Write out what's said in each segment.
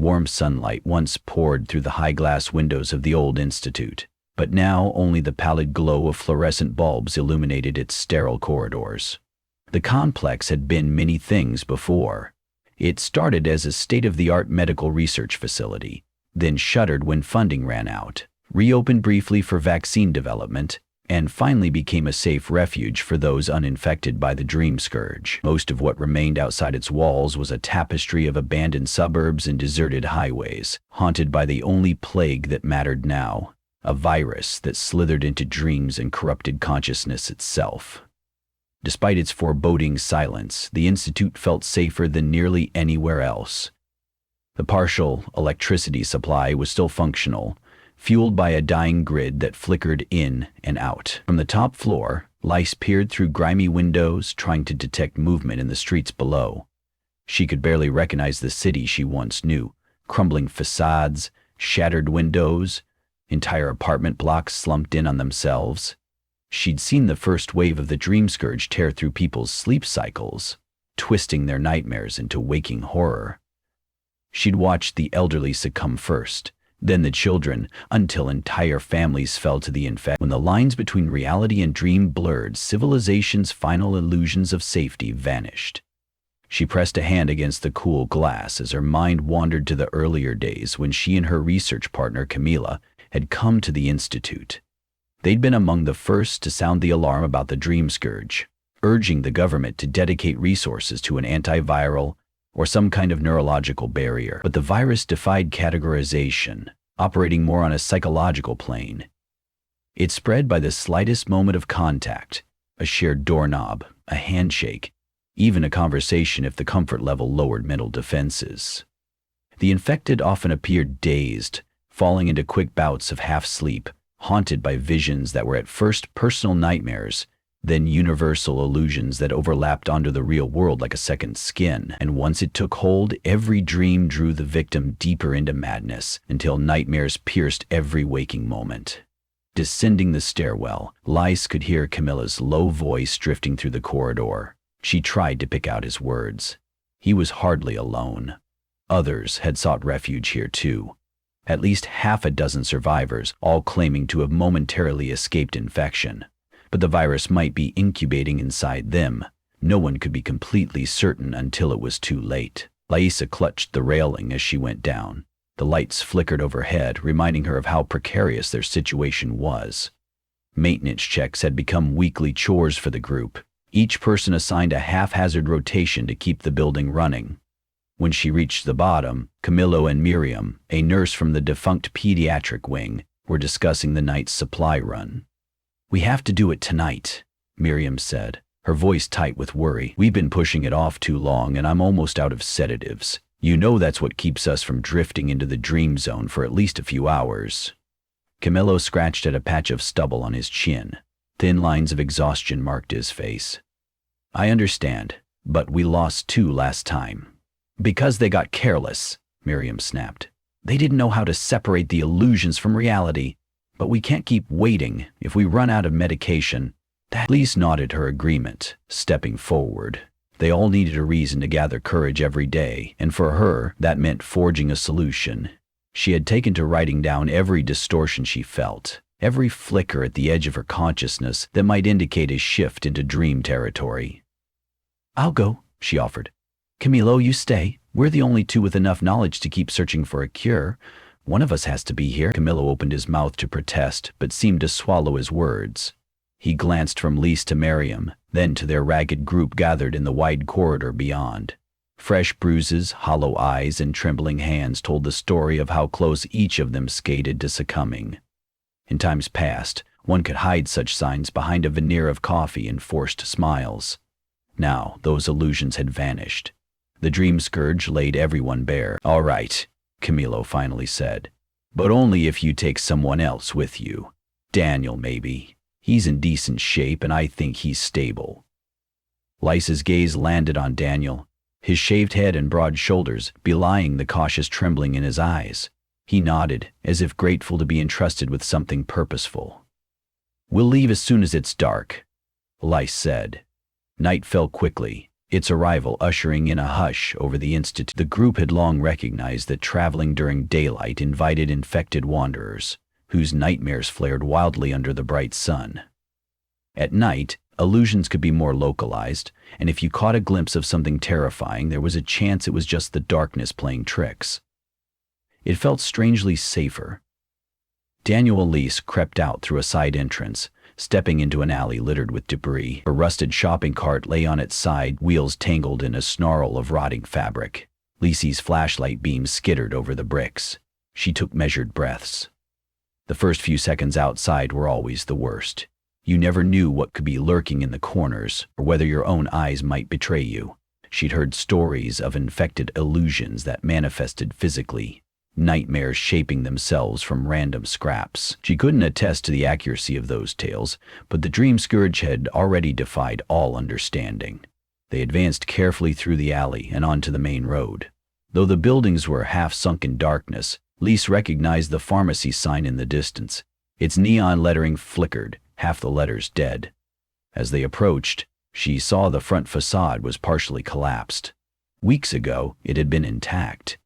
Warm sunlight once poured through the high glass windows of the old institute, but now only the pallid glow of fluorescent bulbs illuminated its sterile corridors. The complex had been many things before. It started as a state-of-the-art medical research facility, then shuttered when funding ran out, reopened briefly for vaccine development, and finally became a safe refuge for those uninfected by the Dreamscourge. Most of what remained outside its walls was a tapestry of abandoned suburbs and deserted highways, haunted by the only plague that mattered now, a virus that slithered into dreams and corrupted consciousness itself. Despite its foreboding silence, the Institute felt safer than nearly anywhere else. The partial electricity supply was still functional, fueled by a dying grid that flickered in and out. From the top floor, Lice peered through grimy windows, trying to detect movement in the streets below. She could barely recognize the city she once knew: crumbling facades, shattered windows, entire apartment blocks slumped in on themselves. She'd seen the first wave of the Dreamscourge tear through people's sleep cycles, twisting their nightmares into waking horror. She'd watched the elderly succumb first, then the children, until entire families fell to the infection. When the lines between reality and dream blurred, civilization's final illusions of safety vanished. She pressed a hand against the cool glass as her mind wandered to the earlier days when she and her research partner Camila had come to the Institute. They'd been among the first to sound the alarm about the Dreamscourge, urging the government to dedicate resources to an antiviral or some kind of neurological barrier. But the virus defied categorization, operating more on a psychological plane. It spread by the slightest moment of contact, a shared doorknob, a handshake, even a conversation if the comfort level lowered mental defenses. The infected often appeared dazed, falling into quick bouts of half-sleep, haunted by visions that were at first personal nightmares, then universal illusions that overlapped onto the real world like a second skin. And once it took hold, every dream drew the victim deeper into madness, until nightmares pierced every waking moment. Descending the stairwell, Lice could hear Camilla's low voice drifting through the corridor. She tried to pick out his words. He was hardly alone. Others had sought refuge here too. At least half a dozen survivors, all claiming to have momentarily escaped infection. But the virus might be incubating inside them. No one could be completely certain until it was too late. Laisa clutched the railing as she went down. The lights flickered overhead, reminding her of how precarious their situation was. Maintenance checks had become weekly chores for the group, each person assigned a haphazard rotation to keep the building running. When she reached the bottom, Camillo and Miriam, a nurse from the defunct pediatric wing, were discussing the night's supply run. "We have to do it tonight," Miriam said, her voice tight with worry. "We've been pushing it off too long, and I'm almost out of sedatives. You know that's what keeps us from drifting into the dream zone for at least a few hours." Camillo scratched at a patch of stubble on his chin. Thin lines of exhaustion marked his face. "I understand, but we lost 2 last time." "Because they got careless," Miriam snapped. "They didn't know how to separate the illusions from reality. But we can't keep waiting. If we run out of medication..." Lise nodded her agreement, stepping forward. They all needed a reason to gather courage every day, and for her, that meant forging a solution. She had taken to writing down every distortion she felt, every flicker at the edge of her consciousness that might indicate a shift into dream territory. "I'll go," she offered. "Camillo, you stay. We're the only 2 with enough knowledge to keep searching for a cure. One of us has to be here." Camillo opened his mouth to protest, but seemed to swallow his words. He glanced from Lise to Miriam, then to their ragged group gathered in the wide corridor beyond. Fresh bruises, hollow eyes, and trembling hands told the story of how close each of them skated to succumbing. In times past, one could hide such signs behind a veneer of coffee and forced smiles. Now, those illusions had vanished. The Dreamscourge laid everyone bare. "All right," Camillo finally said, "but only if you take someone else with you. Daniel, maybe. He's in decent shape, and I think he's stable." Lice's gaze landed on Daniel, his shaved head and broad shoulders belying the cautious trembling in his eyes. He nodded, as if grateful to be entrusted with something purposeful. "We'll leave as soon as it's dark," Lice said. Night fell quickly, its arrival ushering in a hush over the institute. The group had long recognized that traveling during daylight invited infected wanderers, whose nightmares flared wildly under the bright sun. At night, illusions could be more localized, and if you caught a glimpse of something terrifying, there was a chance it was just the darkness playing tricks. It felt strangely safer. Daniel Elise crept out through a side entrance, stepping into an alley littered with debris. A rusted shopping cart lay on its side, wheels tangled in a snarl of rotting fabric. Lisey's flashlight beams skittered over the bricks. She took measured breaths. The first few seconds outside were always the worst. You never knew what could be lurking in the corners, or whether your own eyes might betray you. She'd heard stories of infected illusions that manifested physically, nightmares shaping themselves from random scraps. She couldn't attest to the accuracy of those tales, but the Dreamscourge had already defied all understanding. They advanced carefully through the alley and onto the main road. Though the buildings were half sunk in darkness, Lise recognized the pharmacy sign in the distance. Its neon lettering flickered, half the letters dead. As they approached, she saw the front facade was partially collapsed. Weeks ago, it had been intact.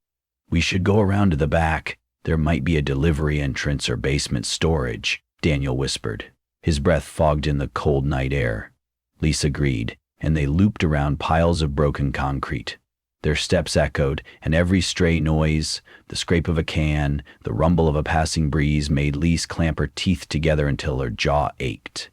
"We should go around to the back. There might be a delivery entrance or basement storage," Daniel whispered. His breath fogged in the cold night air. Lise agreed, and they looped around piles of broken concrete. Their steps echoed, and every stray noise, the scrape of a can, the rumble of a passing breeze, made Lise clamp her teeth together until her jaw ached.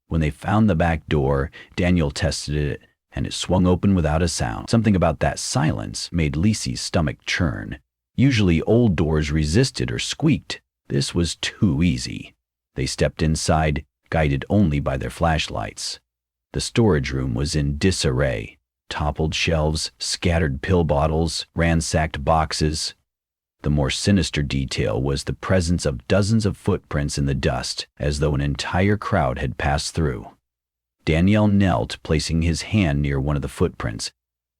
When they found the back door, Daniel tested it, and it swung open without a sound. Something about that silence made Lise's stomach churn. Usually old doors resisted or squeaked. This was too easy. They stepped inside, guided only by their flashlights. The storage room was in disarray. Toppled shelves, scattered pill bottles, ransacked boxes. The more sinister detail was the presence of dozens of footprints in the dust, as though an entire crowd had passed through. Daniel knelt, placing his hand near one of the footprints.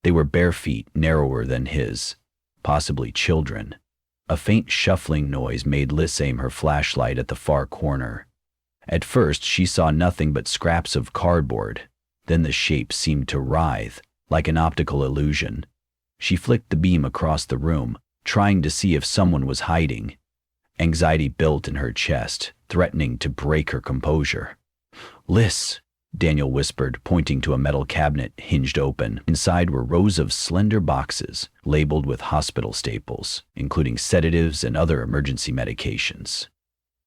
They were bare feet, narrower than his, possibly children. A faint shuffling noise made Lise aim her flashlight at the far corner. At first, she saw nothing but scraps of cardboard. Then the shape seemed to writhe, like an optical illusion. She flicked the beam across the room, trying to see if someone was hiding. Anxiety built in her chest, threatening to break her composure. "Lise," Daniel whispered, pointing to a metal cabinet hinged open. Inside were rows of slender boxes, labeled with hospital staples, including sedatives and other emergency medications.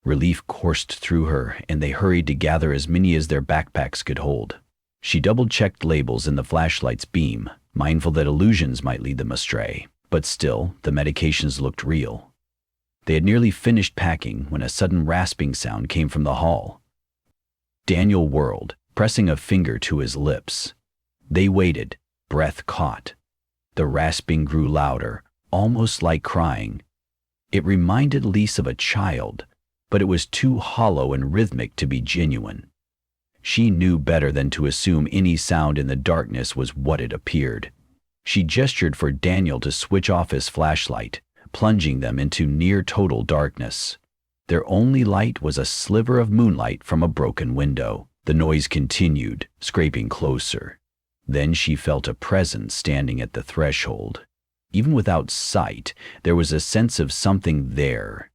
Relief coursed through her, and they hurried to gather as many as their backpacks could hold. She double-checked labels in the flashlight's beam, mindful that illusions might lead them astray. But still, the medications looked real. They had nearly finished packing when a sudden rasping sound came from the hall. Daniel whirled, pressing a finger to his lips. They waited, breath caught. The rasping grew louder, almost like crying. It reminded Lise of a child, but it was too hollow and rhythmic to be genuine. She knew better than to assume any sound in the darkness was what it appeared. She gestured for Daniel to switch off his flashlight, plunging them into near-total darkness. Their only light was a sliver of moonlight from a broken window. The noise continued, scraping closer. Then she felt a presence standing at the threshold. Even without sight, there was a sense of something there,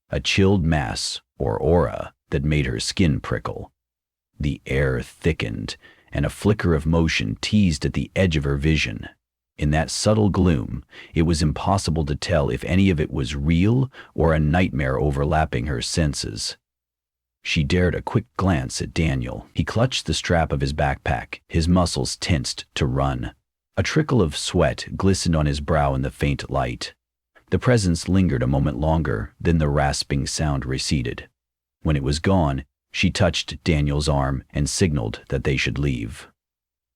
a chilled mass, or aura, that made her skin prickle. The air thickened, and a flicker of motion teased at the edge of her vision. In that subtle gloom, it was impossible to tell if any of it was real or a nightmare overlapping her senses. She dared a quick glance at Daniel. He clutched the strap of his backpack, his muscles tensed to run. A trickle of sweat glistened on his brow in the faint light. The presence lingered a moment longer, then the rasping sound receded. When it was gone, she touched Daniel's arm and signaled that they should leave.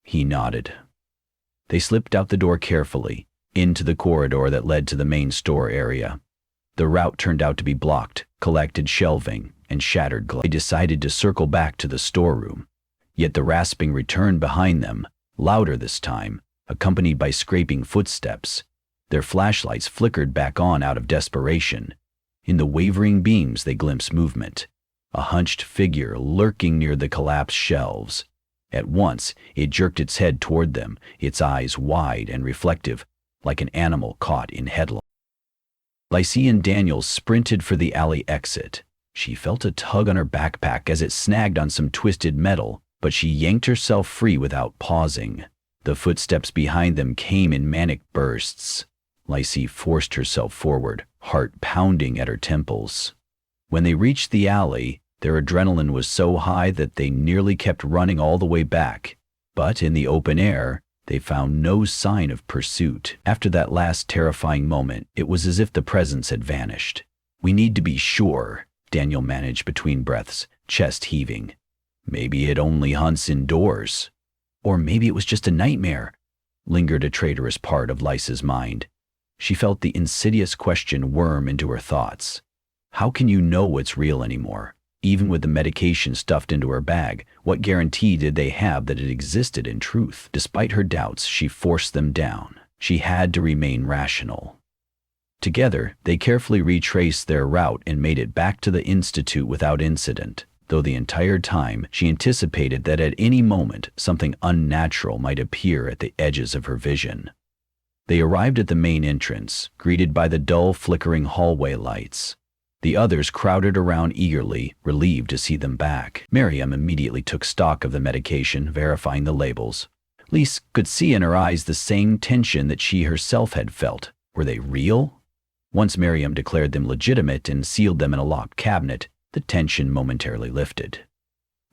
He nodded. They slipped out the door carefully, into the corridor that led to the main store area. The route turned out to be blocked, collected shelving, and shattered glass. They decided to circle back to the storeroom, yet the rasping returned behind them, louder this time, accompanied by scraping footsteps. Their flashlights flickered back on out of desperation. In the wavering beams they glimpsed movement, a hunched figure lurking near the collapsed shelves. At once, it jerked its head toward them, its eyes wide and reflective, like an animal caught in headlong. Lycean Daniels sprinted for the alley exit. She felt a tug on her backpack as it snagged on some twisted metal, but she yanked herself free without pausing. The footsteps behind them came in manic bursts. Lyce forced herself forward, heart pounding at her temples. When they reached the alley, their adrenaline was so high that they nearly kept running all the way back. But in the open air, they found no sign of pursuit. After that last terrifying moment, it was as if the presence had vanished. "We need to be sure," Daniel managed between breaths, chest heaving. "Maybe it only hunts indoors. Or maybe it was just a nightmare," lingered a traitorous part of Lyce's mind. She felt the insidious question worm into her thoughts. How can you know what's real anymore? Even with the medication stuffed into her bag, what guarantee did they have that it existed in truth? Despite her doubts, she forced them down. She had to remain rational. Together, they carefully retraced their route and made it back to the Institute without incident, though the entire time she anticipated that at any moment something unnatural might appear at the edges of her vision. They arrived at the main entrance, greeted by the dull, flickering hallway lights. The others crowded around eagerly, relieved to see them back. Miriam immediately took stock of the medication, verifying the labels. Lise could see in her eyes the same tension that she herself had felt. Were they real? Once Miriam declared them legitimate and sealed them in a locked cabinet, the tension momentarily lifted.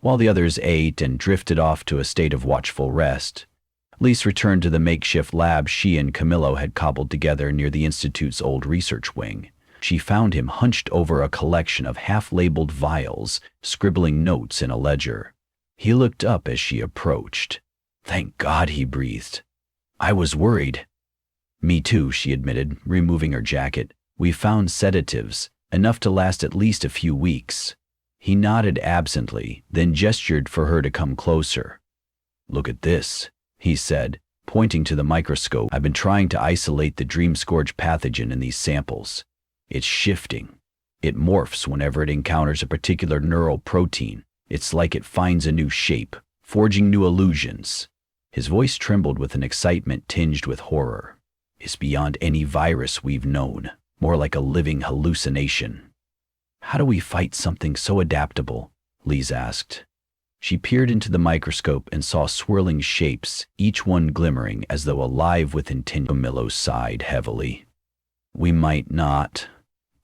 While the others ate and drifted off to a state of watchful rest, Lise returned to the makeshift lab she and Camillo had cobbled together near the Institute's old research wing. She found him hunched over a collection of half-labeled vials, scribbling notes in a ledger. He looked up as she approached. "Thank God," he breathed. "I was worried." "Me too," she admitted, removing her jacket. "We found sedatives, enough to last at least a few weeks." He nodded absently, then gestured for her to come closer. "Look at this," he said, pointing to the microscope. "I've been trying to isolate the Dreamscourge pathogen in these samples. It's shifting. It morphs whenever it encounters a particular neural protein. It's like it finds a new shape, forging new illusions." His voice trembled with an excitement tinged with horror. "It's beyond any virus we've known, more like a living hallucination." "How do we fight something so adaptable?" Lise asked. She peered into the microscope and saw swirling shapes, each one glimmering as though alive with intent. Camillo sighed heavily. "We might not.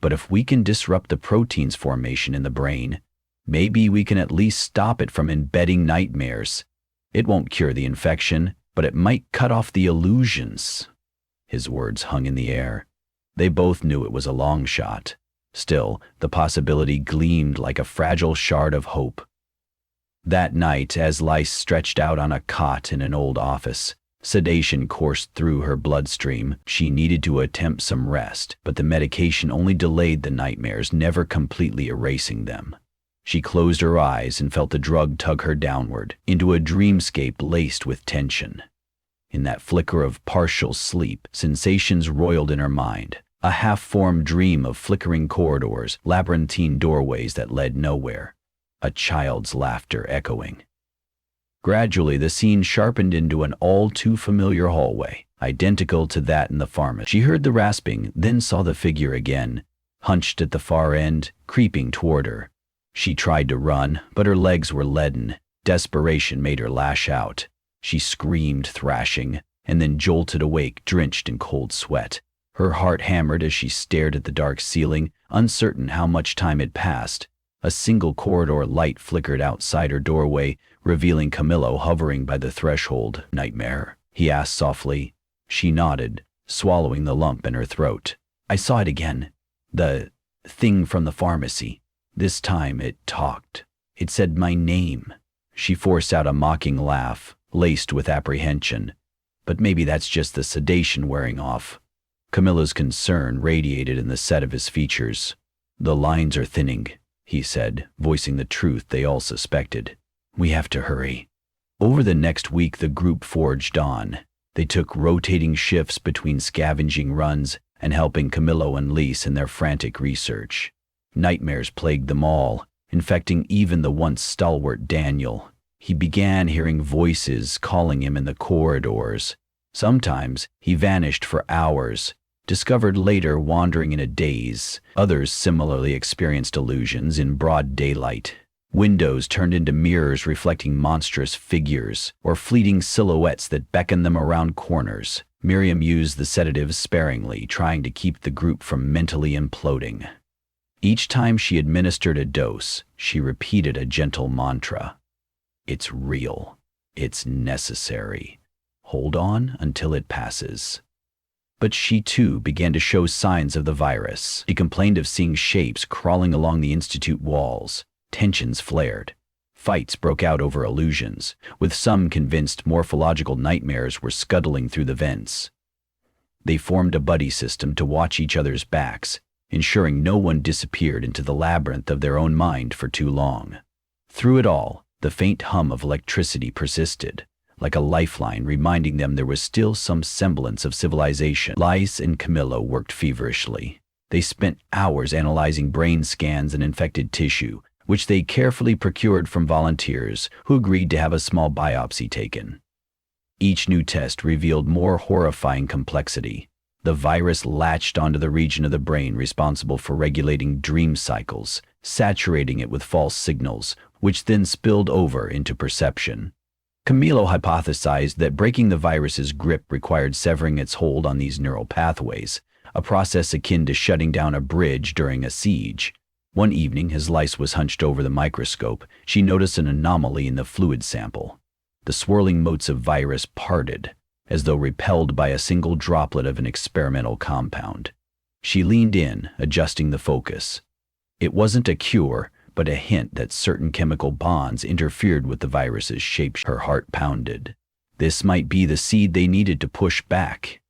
But if we can disrupt the protein's formation in the brain, maybe we can at least stop it from embedding nightmares. It won't cure the infection, but it might cut off the illusions." His words hung in the air. They both knew it was a long shot. Still, the possibility gleamed like a fragile shard of hope. That night, as Lyce stretched out on a cot in an old office, sedation coursed through her bloodstream. She needed to attempt some rest, but the medication only delayed the nightmares, never completely erasing them. She closed her eyes and felt the drug tug her downward, into a dreamscape laced with tension. In that flicker of partial sleep, sensations roiled in her mind, a half-formed dream of flickering corridors, labyrinthine doorways that led nowhere, a child's laughter echoing. Gradually, the scene sharpened into an all-too-familiar hallway, identical to that in the pharmacy. She heard the rasping, then saw the figure again, hunched at the far end, creeping toward her. She tried to run, but her legs were leaden. Desperation made her lash out. She screamed, thrashing, and then jolted awake, drenched in cold sweat. Her heart hammered as she stared at the dark ceiling, uncertain how much time had passed. A single corridor light flickered outside her doorway, revealing Camillo hovering by the threshold. "Nightmare?" he asked softly. She nodded, swallowing the lump in her throat. "I saw it again. The thing from the pharmacy. This time it talked. It said my name." She forced out a mocking laugh, laced with apprehension. "But maybe that's just the sedation wearing off." Camillo's concern radiated in the set of his features. "The lines are thinning," he said, voicing the truth they all suspected. "We have to hurry." Over the next week, the group forged on. They took rotating shifts between scavenging runs and helping Camillo and Lise in their frantic research. Nightmares plagued them all, infecting even the once stalwart Daniel. He began hearing voices calling him in the corridors. Sometimes he vanished for hours, discovered later wandering in a daze. Others similarly experienced illusions in broad daylight. Windows turned into mirrors reflecting monstrous figures or fleeting silhouettes that beckoned them around corners. Miriam used the sedatives sparingly, trying to keep the group from mentally imploding. Each time she administered a dose, she repeated a gentle mantra. It's real. It's necessary. Hold on until it passes. But she too began to show signs of the virus. She complained of seeing shapes crawling along the institute walls. Tensions flared. Fights broke out over illusions, with some convinced morphological nightmares were scuttling through the vents. They formed a buddy system to watch each other's backs, ensuring no one disappeared into the labyrinth of their own mind for too long. Through it all, the faint hum of electricity persisted, like a lifeline reminding them there was still some semblance of civilization. Lys and Camillo worked feverishly. They spent hours analyzing brain scans and infected tissue, which they carefully procured from volunteers who agreed to have a small biopsy taken. Each new test revealed more horrifying complexity. The virus latched onto the region of the brain responsible for regulating dream cycles, saturating it with false signals, which then spilled over into perception. Camillo hypothesized that breaking the virus's grip required severing its hold on these neural pathways, a process akin to shutting down a bridge during a siege. One evening, as Lys was hunched over the microscope, she noticed an anomaly in the fluid sample. The swirling motes of virus parted, as though repelled by a single droplet of an experimental compound. She leaned in, adjusting the focus. It wasn't a cure, but a hint that certain chemical bonds interfered with the virus's shape. Her heart pounded. This might be the seed they needed to push back.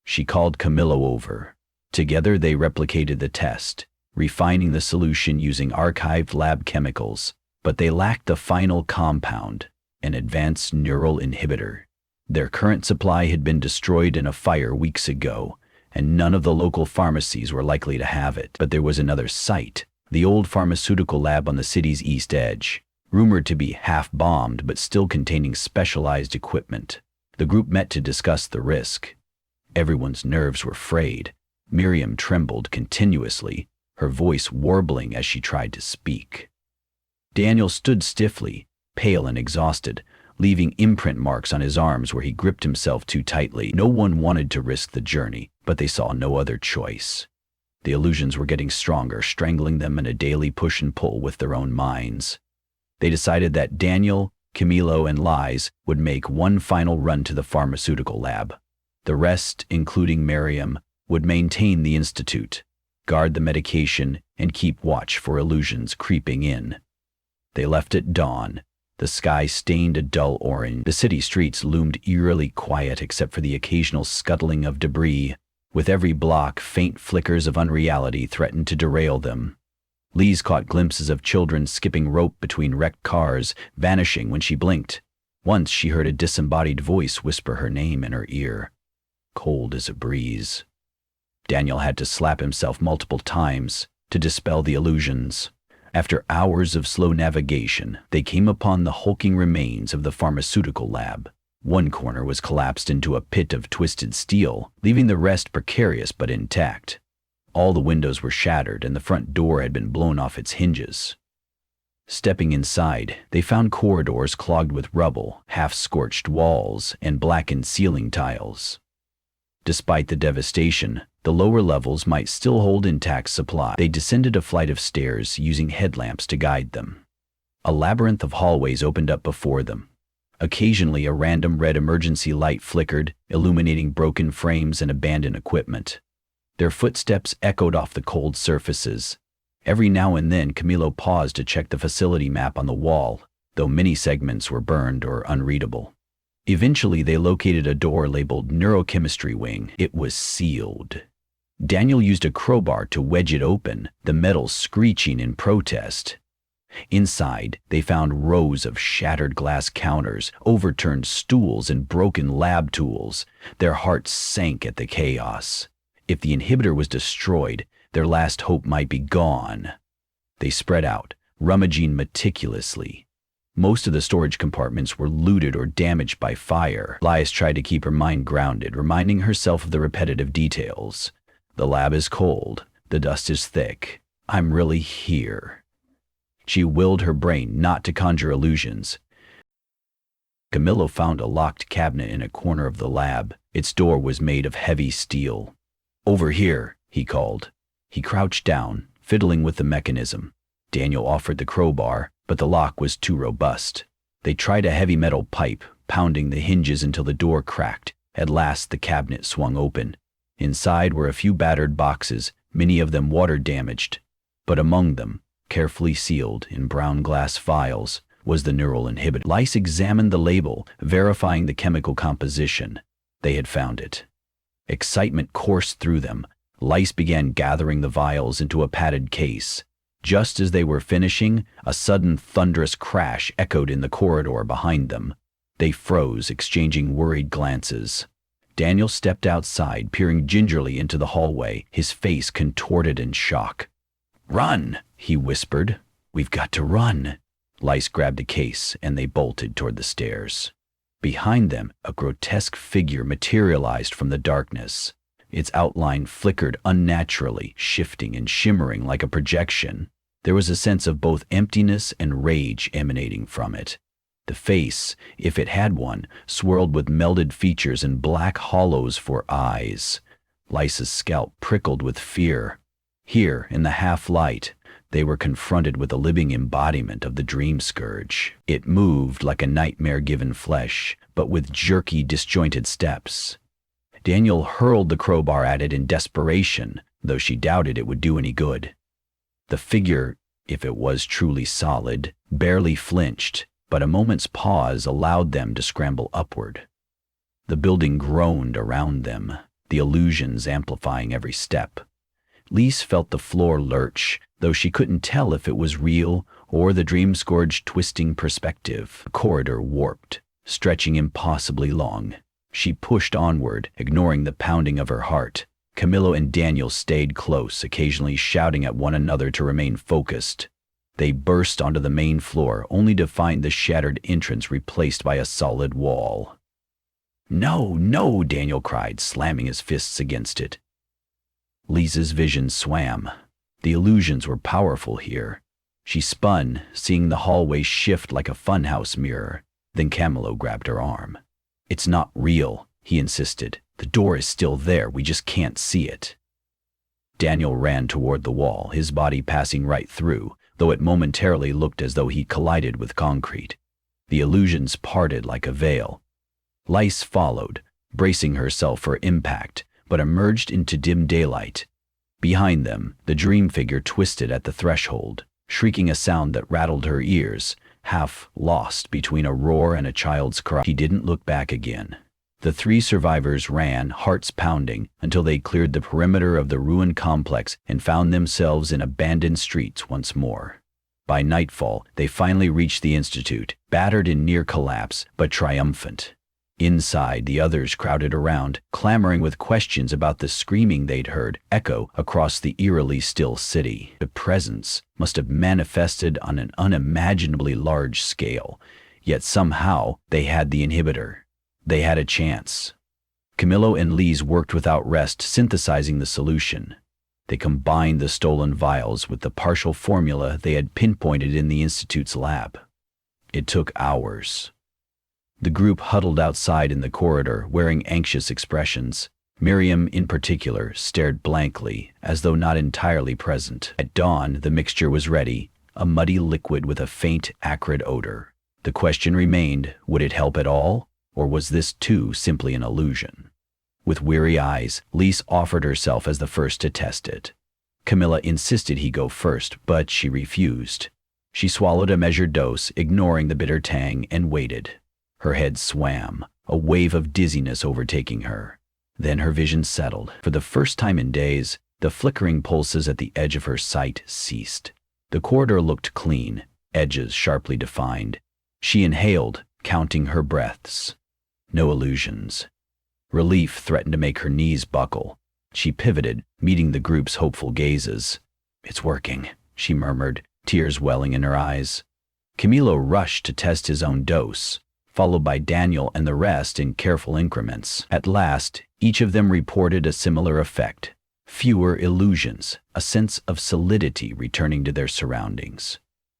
She called Camillo over. Together they replicated the test, refining the solution using archived lab chemicals, but they lacked the final compound, an advanced neural inhibitor. Their current supply had been destroyed in a fire weeks ago, and none of the local pharmacies were likely to have it. But there was another site, the old pharmaceutical lab on the city's east edge, rumored to be half-bombed but still containing specialized equipment. The group met to discuss the risk. Everyone's nerves were frayed. Miriam trembled continuously, her voice warbling as she tried to speak. Daniel stood stiffly, pale and exhausted, leaving imprint marks on his arms where he gripped himself too tightly. No one wanted to risk the journey, but they saw no other choice. The illusions were getting stronger, strangling them in a daily push and pull with their own minds. They decided that Daniel, Camillo, and Lys would make one final run to the pharmaceutical lab. The rest, including Miriam, would maintain the institute, guard the medication, and keep watch for illusions creeping in. They left at dawn. The sky stained a dull orange. The city streets loomed eerily quiet except for the occasional scuttling of debris. With every block, faint flickers of unreality threatened to derail them. Lys caught glimpses of children skipping rope between wrecked cars, vanishing when she blinked. Once she heard a disembodied voice whisper her name in her ear. Cold as a breeze. Daniel had to slap himself multiple times to dispel the illusions. After hours of slow navigation, they came upon the hulking remains of the pharmaceutical lab. One corner was collapsed into a pit of twisted steel, leaving the rest precarious but intact. All the windows were shattered and the front door had been blown off its hinges. Stepping inside, they found corridors clogged with rubble, half-scorched walls, and blackened ceiling tiles. Despite the devastation, the lower levels might still hold intact supply. They descended a flight of stairs using headlamps to guide them. A labyrinth of hallways opened up before them. Occasionally, a random red emergency light flickered, illuminating broken frames and abandoned equipment. Their footsteps echoed off the cold surfaces. Every now and then, Camillo paused to check the facility map on the wall, though many segments were burned or unreadable. Eventually, they located a door labeled Neurochemistry Wing. It was sealed. Daniel used a crowbar to wedge it open, the metal screeching in protest. Inside, they found rows of shattered glass counters, overturned stools, and broken lab tools. Their hearts sank at the chaos. If the inhibitor was destroyed, their last hope might be gone. They spread out, rummaging meticulously. Most of the storage compartments were looted or damaged by fire. Lys tried to keep her mind grounded, reminding herself of the repetitive details. The lab is cold. The dust is thick. I'm really here. She willed her brain not to conjure illusions. Camillo found a locked cabinet in a corner of the lab. Its door was made of heavy steel. "Over here," he called. He crouched down, fiddling with the mechanism. Daniel offered the crowbar, but the lock was too robust. They tried a heavy metal pipe, pounding the hinges until the door cracked. At last the cabinet swung open. Inside were a few battered boxes, many of them water-damaged. But among them, carefully sealed in brown glass vials, was the neural inhibitor. Lys examined the label, verifying the chemical composition. They had found it. Excitement coursed through them. Lys began gathering the vials into a padded case. Just as they were finishing, a sudden thunderous crash echoed in the corridor behind them. They froze, exchanging worried glances. Daniel stepped outside, peering gingerly into the hallway, his face contorted in shock. "Run!" he whispered. "We've got to run." Lys grabbed a case, and they bolted toward the stairs. Behind them, a grotesque figure materialized from the darkness. Its outline flickered unnaturally, shifting and shimmering like a projection. There was a sense of both emptiness and rage emanating from it. The face, if it had one, swirled with melded features and black hollows for eyes. Lys's scalp prickled with fear. Here, in the half-light, they were confronted with a living embodiment of the Dreamscourge. It moved like a nightmare-given flesh, but with jerky, disjointed steps. Daniel hurled the crowbar at it in desperation, though she doubted it would do any good. The figure, if it was truly solid, barely flinched, but a moment's pause allowed them to scramble upward. The building groaned around them, the illusions amplifying every step. Lys felt the floor lurch, though she couldn't tell if it was real or the Dreamscourge twisting perspective. The corridor warped, stretching impossibly long. She pushed onward, ignoring the pounding of her heart. Camillo and Daniel stayed close, occasionally shouting at one another to remain focused. They burst onto the main floor, only to find the shattered entrance replaced by a solid wall. "No, no!" Daniel cried, slamming his fists against it. Lys's vision swam. The illusions were powerful here. She spun, seeing the hallway shift like a funhouse mirror. Then Camillo grabbed her arm. "It's not real," he insisted. "The door is still there, we just can't see it." Daniel ran toward the wall, his body passing right through, though it momentarily looked as though he collided with concrete. The illusions parted like a veil. Lys followed, bracing herself for impact, but emerged into dim daylight. Behind them, the dream figure twisted at the threshold, shrieking a sound that rattled her ears, half lost between a roar and a child's cry. He didn't look back again. The three survivors ran, hearts pounding, until they cleared the perimeter of the ruined complex and found themselves in abandoned streets once more. By nightfall, they finally reached the Institute, battered in near collapse, but triumphant. Inside, the others crowded around, clamoring with questions about the screaming they'd heard echo across the eerily still city. The presence must have manifested on an unimaginably large scale, yet somehow they had the inhibitor. They had a chance. Camillo and Lys worked without rest, synthesizing the solution. They combined the stolen vials with the partial formula they had pinpointed in the Institute's lab. It took hours. The group huddled outside in the corridor, wearing anxious expressions. Miriam, in particular, stared blankly, as though not entirely present. At dawn, the mixture was ready, a muddy liquid with a faint, acrid odor. The question remained, would it help at all? Or was this too simply an illusion? With weary eyes, Lys offered herself as the first to test it. Camilla insisted he go first, but she refused. She swallowed a measured dose, ignoring the bitter tang, and waited. Her head swam, a wave of dizziness overtaking her. Then her vision settled. For the first time in days, the flickering pulses at the edge of her sight ceased. The corridor looked clean, edges sharply defined. She inhaled, counting her breaths. No illusions. Relief threatened to make her knees buckle. She pivoted, meeting the group's hopeful gazes. "It's working," she murmured, tears welling in her eyes. Camilo rushed to test his own dose, followed by Daniel and the rest in careful increments. At last, each of them reported a similar effect. Fewer illusions, a sense of solidity returning to their surroundings.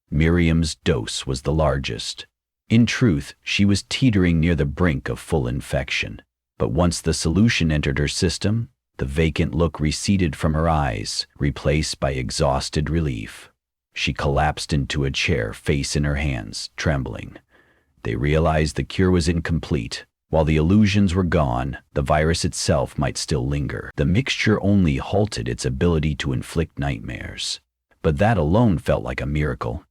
Miriam's dose was the largest. In truth, she was teetering near the brink of full infection. But once the solution entered her system, the vacant look receded from her eyes, replaced by exhausted relief. She collapsed into a chair, face in her hands, trembling. They realized the cure was incomplete. While the illusions were gone, the virus itself might still linger. The mixture only halted its ability to inflict nightmares. But that alone felt like a miracle.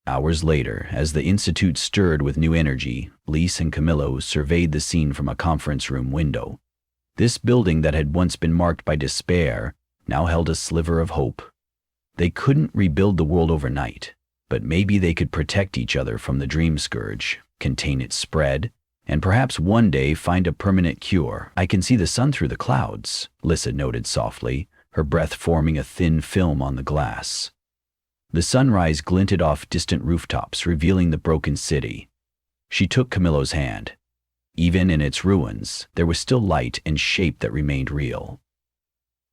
Hours later, as the Institute stirred with new energy, Lise and Camilo surveyed the scene from a conference room window. This building that had once been marked by despair now held a sliver of hope. They couldn't rebuild the world overnight, but maybe they could protect each other from the Dreamscourge, contain its spread, and perhaps one day find a permanent cure. "I can see the sun through the clouds," Lisa noted softly, her breath forming a thin film on the glass. The sunrise glinted off distant rooftops, revealing the broken city. She took Camilo's hand. Even in its ruins, there was still light and shape that remained real.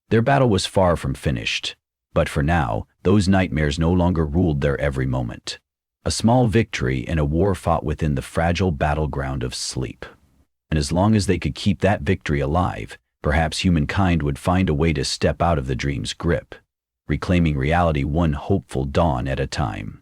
Their battle was far from finished, but for now, those nightmares no longer ruled their every moment. A small victory in a war fought within the fragile battleground of sleep. And as long as they could keep that victory alive, perhaps humankind would find a way to step out of the dream's grip, reclaiming reality one hopeful dawn at a time.